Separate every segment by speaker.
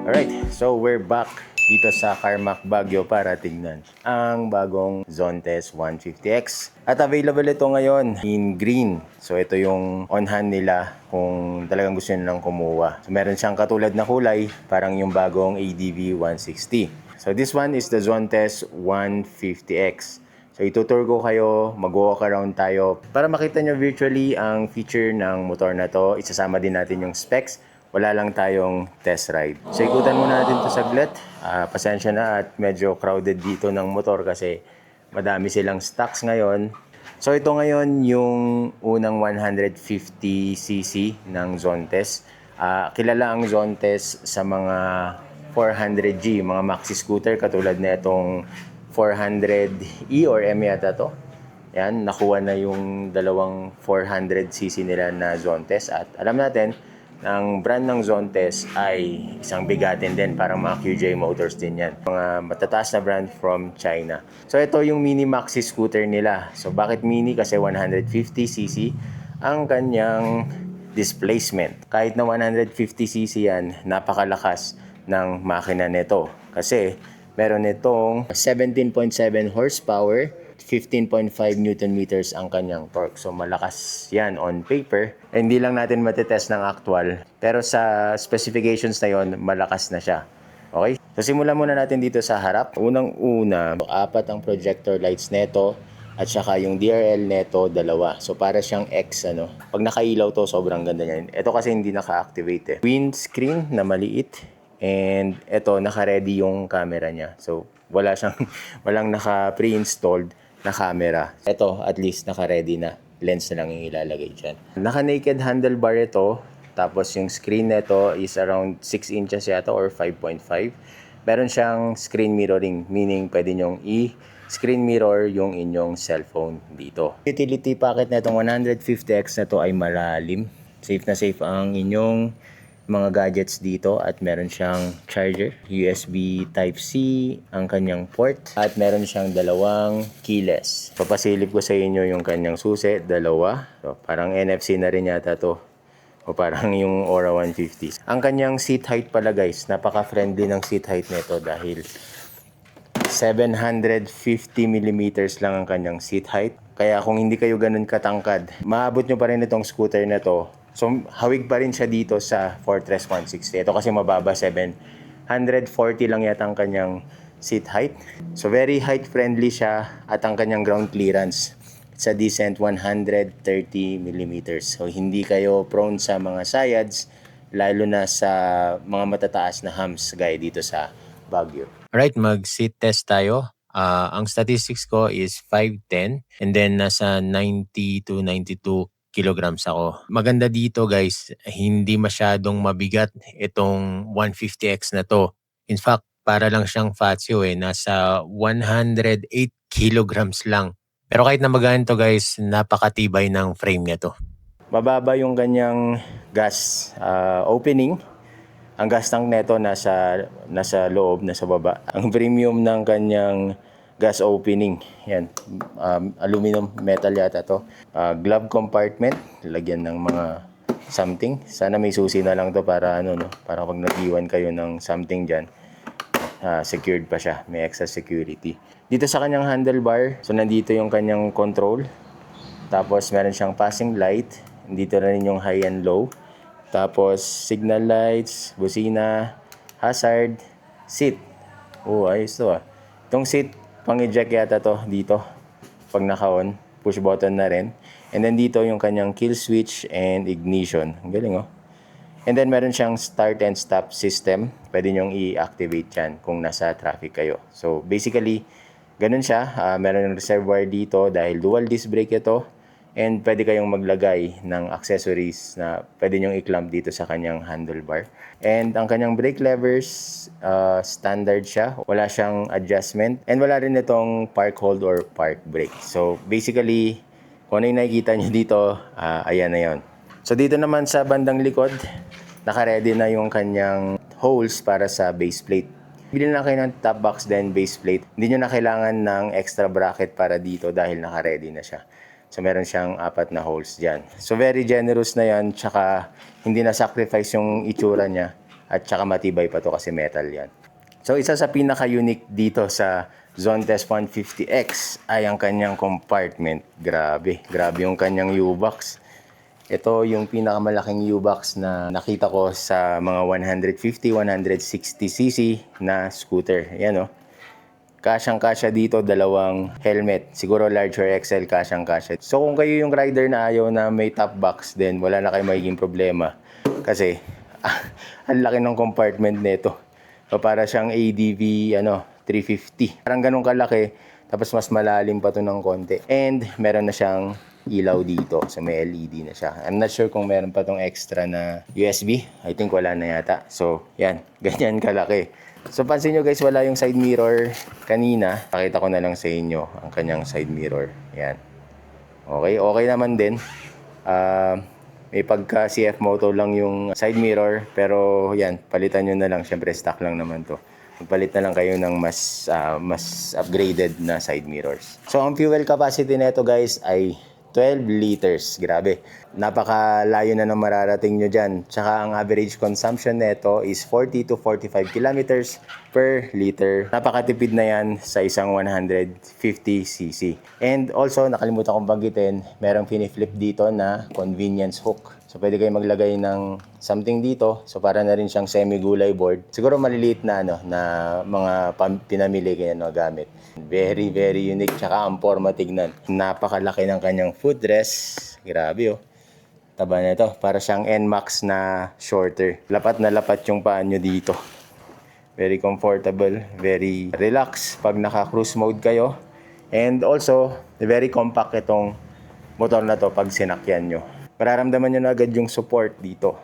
Speaker 1: Alright, so we're back dito sa Carmack Baguio para tignan ang bagong Zontes 150X. At available ito ngayon in green. So ito yung on hand nila kung talagang gusto nyo lang kumuha. So meron siyang katulad na kulay, parang yung bagong ADV 160. So this one is the Zontes 150X. So itutur ko kayo, mag-walk around tayo para makita nyo virtually ang feature ng motor na to. Isasama din natin yung specs. Wala lang tayong test ride. So ikutan muna natin to saglit. Pasensya na at medyo crowded dito ng motor kasi madami silang stocks ngayon. So ito ngayon yung unang 150cc ng Zontes. Kilala ang Zontes sa mga 400G, mga maxi scooter katulad na itong 400E or M yata to. Yan, nakuha na yung dalawang 400cc nila na Zontes at alam natin ang brand ng Zontes ay isang bigatin din, parang mga QJ Motors din yan. Mga matataas na brand from China. So ito yung mini maxi scooter nila. So bakit mini? Kasi 150cc ang kanyang displacement. Kahit na 150cc yan, napakalakas ng makina nito. Kasi meron itong 17.7 horsepower, 15.5 Newton meters ang kanyang torque. So malakas yan on paper. Hindi lang natin matitest ng actual. Pero sa specifications na yon, malakas na siya. Okay? So simulan muna natin dito sa harap. Unang-una, 4 ang projector lights neto. At saka yung DRL neto, 2. So para siyang X, ano. Pag nakailaw to, sobrang ganda niya. Ito kasi hindi naka-activate eh. Windscreen na maliit. And ito, naka-ready yung camera niya. So walang naka-pre-installed na camera. Ito, at least naka-ready na. Lens na lang yung ilalagay dyan. Naka-naked handlebar ito. Tapos yung screen nito is around 6 inches yata or 5.5. Meron siyang screen mirroring, meaning pwede nyong screen mirror yung inyong cellphone dito. Utility packet na itong 150X na to ay malalim. Safe na safe ang inyong mga gadgets dito at meron siyang charger, USB Type-C ang kanyang port at meron siyang 2 keyless. Papasilip ko sa inyo yung kanyang susi, 2. So, parang NFC na rin yata to o parang yung Aura 150. Ang kanyang seat height pala guys, napaka-friendly ng seat height nito dahil 750mm lang ang kanyang seat height. Kaya kung hindi kayo ganun katangkad, maabot nyo pa rin itong scooter na to. So, hawig pa rin siya dito sa Fortress 160. Ito kasi mababa, 740 lang yata ang kanyang seat height. So, very height-friendly siya at ang kanyang ground clearance sa decent 130mm. So, hindi kayo prone sa mga sayads, lalo na sa mga matataas na humps gaya dito sa Baguio. Alright, mag-seat test tayo. Ang statistics ko is 5'10", and then nasa 90 to 92 kilograms ako. Maganda dito guys, hindi masyadong mabigat itong 150X na to. In fact, para lang siyang Fazio nasa 108 kilograms lang. Pero kahit na magaan to guys, napakatibay ng frame niya to. Mababa yung kanyang gas opening. Ang gas tank neto nasa loob, nasa baba. Ang premium ng kanyang gas opening, yan, aluminum metal yata to. Glove compartment, lagyan ng mga something. Sana may susi na lang to para para pag nag-iwan kayo ng something dyan, secured pa siya, may extra security. Dito sa kanyang handlebar, so nandito yung kanyang control. Tapos meron siyang passing light, dito na rin yung high and low. Tapos signal lights, busina, hazard, seat. Ayos to ah. Itong seat, pang-eject yata to dito. Pag naka-on, push button na rin. And then dito yung kanyang kill switch and ignition. Ang galing oh. And then meron siyang start and stop system. Pwede nyong i-activate yan kung nasa traffic kayo. So basically, ganun siya. Meron ng reservoir dito dahil dual disc brake ito. And pwede kayong maglagay ng accessories na pwede nyong i-clamp dito sa kanyang handlebar. And ang kanyang brake levers, standard siya. Wala siyang adjustment. And wala rin itong park hold or park brake. So basically, kung ano yung nakikita nyo dito, ayan na yun. So dito naman sa bandang likod, naka-ready na yung kanyang holes para sa base plate. Bili na kayo ng top box then base plate. Hindi nyo na kailangan ng extra bracket para dito dahil naka-ready na siya. So, meron siyang 4 na holes dyan. So, very generous na yan. Tsaka, hindi na sacrifice yung itsura niya. At saka matibay pa to kasi metal yan. So isa sa pinaka-unique dito sa Zontes 150X ay ang kanyang compartment. Grabe yung kanyang U-box. Ito yung pinakamalaking U-box na nakita ko sa mga 150, 160cc na scooter. Yan o. Kasyang-kasya dito, dalawang helmet. Siguro large or XL, kasyang-kasya. So kung kayo yung rider na ayaw na may top box, then wala na kayo magiging problema. Kasi ang laki ng compartment nito. So para siyang ADV 350. Parang ganun kalaki. Tapos mas malalim pa to ng konti. And meron na siyang ilaw dito. So may LED na siya. I'm not sure kung meron pa tong extra na USB. I think wala na yata. So yan. Ganyan kalaki. So pansin nyo guys, wala yung side mirror kanina. Pakita ko na lang sa inyo ang kanyang side mirror. Yan. Okay naman din. May pagka CF Moto lang yung side mirror. Pero yan, palitan nyo na lang. Siyempre stock lang naman to. Magpalit na lang kayo ng mas upgraded na side mirrors. So ang fuel capacity nito guys ay 12 liters. Grabe. Napakalayo na ng mararating nyo dyan. Tsaka ang average consumption nito is 40 to 45 kilometers per liter. Napakatipid na yan sa isang 150cc. And also, nakalimutan kong banggitin, merong piniflip dito na convenience hook. So pwede kayo maglagay ng something dito. So para na rin siyang semi-gulay board. Siguro maliliit na na mga pinamili kayo na gamit. Very unique. Tsaka ang forma tignan. Napakalaki ng kanyang footrest. Grabe oh. Taba na ito. Para siyang NMAX na shorter. Lapat na lapat yung paa nyo dito. Very comfortable. Very relax pag naka-cruise mode kayo. And also, very compact itong motor na to pag sinakyan nyo. Mararamdaman nyo na agad yung support dito.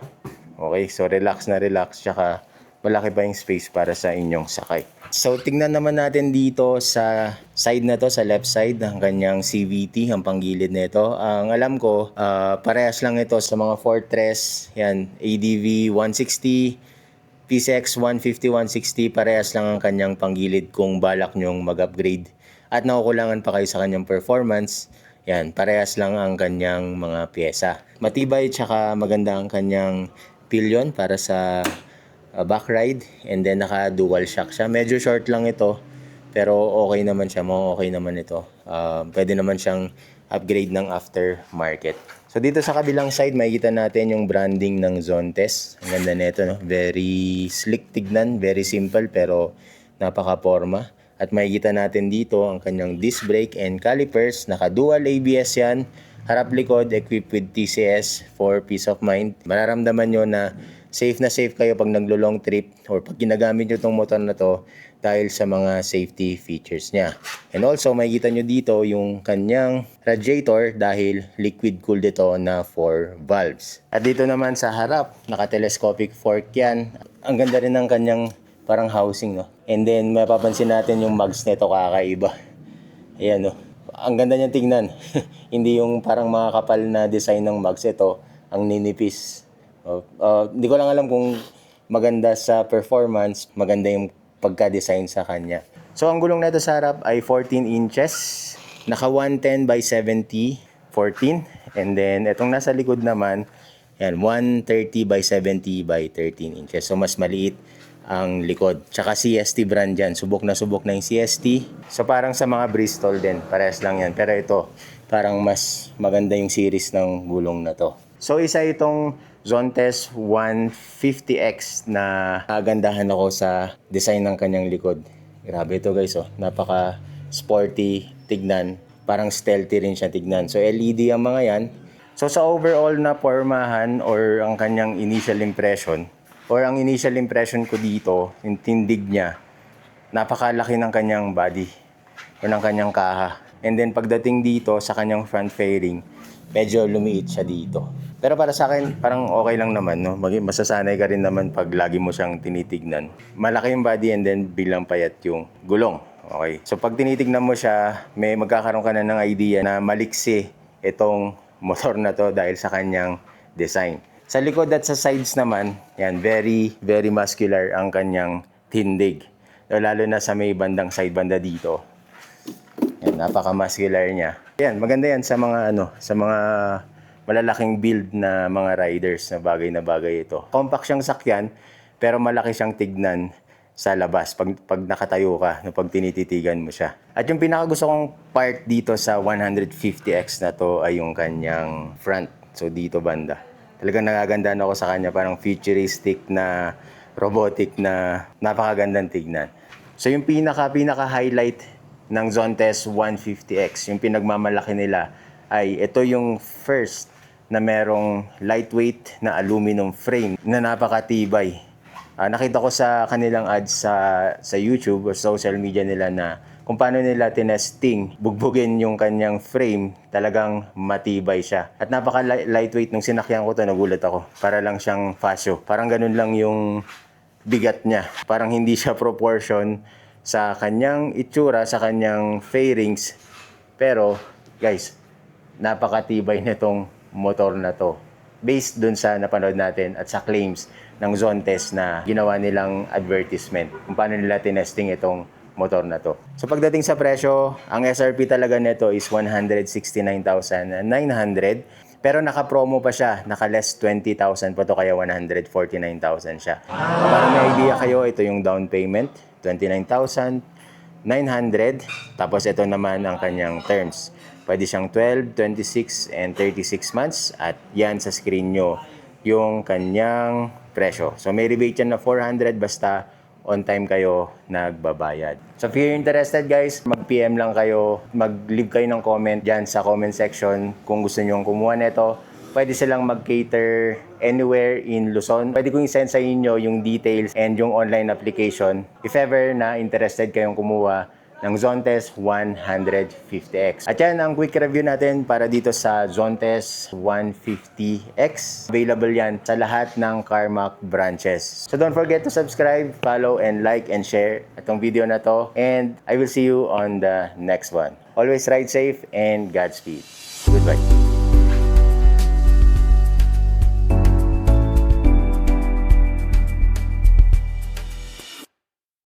Speaker 1: Okay, so relax na relax. Tsaka malaki pa yung space para sa inyong sakay. So tingnan naman natin dito sa side na to, sa left side, ang kanyang CVT, ang panggilid nito. Ang alam ko, parehas lang ito sa mga Fortress. Yan, ADV 160, PCX 150, 160. Parehas lang ang kanyang panggilid kung balak nyong mag-upgrade. At nakukulangan pa kayo sa kanyang performance. Yan, parehas lang ang kanyang mga pyesa. Matibay tsaka maganda ang kanyang pillion para sa back ride. And then naka dual shock siya. Medyo short lang ito. Pero okay naman siya. Okay naman ito. Pwede naman siyang upgrade ng aftermarket. So dito sa kabilang side, makikita natin yung branding ng Zontes. Ang ganda nito, no? Very slick tignan. Very simple pero napaka-forma. At makikita natin dito ang kanyang disc brake and calipers. Naka-dual ABS yan. Harap-likod, equipped with TCS for peace of mind. Mararamdaman nyo na safe kayo pag naglo-long trip or pag ginagamit nyo itong motor na to dahil sa mga safety features niya. And also, makikita nyo dito yung kanyang radiator dahil liquid cooled ito na 4 valves. At dito naman sa harap, naka-telescopic fork yan. Ang ganda rin ng kanyang parang housing, no? And then, mapapansin natin yung mugs nito kakaiba. Ayan, no? Ang ganda niya tingnan. Hindi yung parang mga kapal na design ng mugs. Ito, ang ninipis. Hindi ko lang alam kung maganda sa performance, maganda yung pagka-design sa kanya. So, ang gulong nito sa harap ay 14 inches. Naka 110 by 70, 14. And then, itong nasa likod naman, yan, 130 by 70 by 13 inches. So, mas maliit ang likod. Tsaka CST brand yan. Subok na yung CST. So parang sa mga Bristol din. Parehas lang yan. Pero ito, parang mas maganda yung series ng gulong na to. So isa itong Zontes 150X na kagandahan ako sa design ng kanyang likod. Grabe ito guys. Oh. Napaka sporty tignan. Parang stealthy rin siya tignan. So LED ang mga yan. So sa overall na pormahan or ang kanyang initial impression, ko dito, yung tindig niya, napakalaki ng kanyang body o ng kanyang kaha. And then pagdating dito sa kanyang front fairing, medyo lumiit siya dito. Pero para sa akin, parang okay lang naman, no? Masasanay ka rin naman pag lagi mo siyang tinitignan. Malaki yung body and then biglang payat yung gulong. Okay. So pag tinitignan mo siya, may magkakaroon ka na ng idea na maliksi itong motor na to dahil sa kanyang design. Sa likod at sa sides naman, yan, very muscular ang kanyang tindig. Lalo na sa may bandang side banda dito. Yan, napaka-muscular niya. Yan, maganda yan sa mga malalaking build na mga riders na bagay ito. Compact siyang sakyan, pero malaki siyang tignan sa labas pag nakatayo ka, no, pag tinititigan mo siya. At yung pinakagusto kong part dito sa 150X na to ay yung kanyang front. So dito banda. Talagang nagagandaan ako sa kanya, parang futuristic na robotic na napakagandang tignan. So yung pinaka-highlight ng Zontes 150X, yung pinagmamalaki nila ay ito yung first na merong lightweight na aluminum frame na napakatibay. Nakita ko sa kanilang ads sa YouTube o social media nila na kung paano nila tinesting, bugbugin yung kanyang frame, talagang matibay siya. At napaka-lightweight nung sinakyan ko to, nagulat ako. Para lang siyang Fasio. Parang ganun lang yung bigat niya. Parang hindi siya proportion sa kanyang itsura, sa kanyang fairings. Pero, guys, napakatibay nitong motor na to. Based dun sa napanood natin at sa claims ng Zontes na ginawa nilang advertisement kung paano nila tinesting itong motor na to. So pagdating sa presyo, ang SRP talaga nito is 169,900 pero naka-promo pa siya, naka-less 20,000 pa to kaya 149,000 siya. Para may idea kayo, ito yung down payment, 29,900 tapos ito naman ang kanyang terms. Pwede siyang 12, 26, and 36 months at yan sa screen nyo yung kanyang presyo. So may rebate yan na 400 basta on time kayo nagbabayad. So if you're interested guys, mag-PM lang kayo, mag-leave kayo ng comment dyan sa comment section kung gusto nyo kumuha nito. Pwede silang mag-cater anywhere in Luzon. Pwede kong i-send sa inyo yung details and yung online application if ever na interested kayong kumuha ng Zontes 150X. At yan ang quick review natin para dito sa Zontes 150X. Available yan sa lahat ng CarMax branches. So don't forget to subscribe, follow, and like and share itong video na to. And I will see you on the next one. Always ride safe and Godspeed. Goodbye.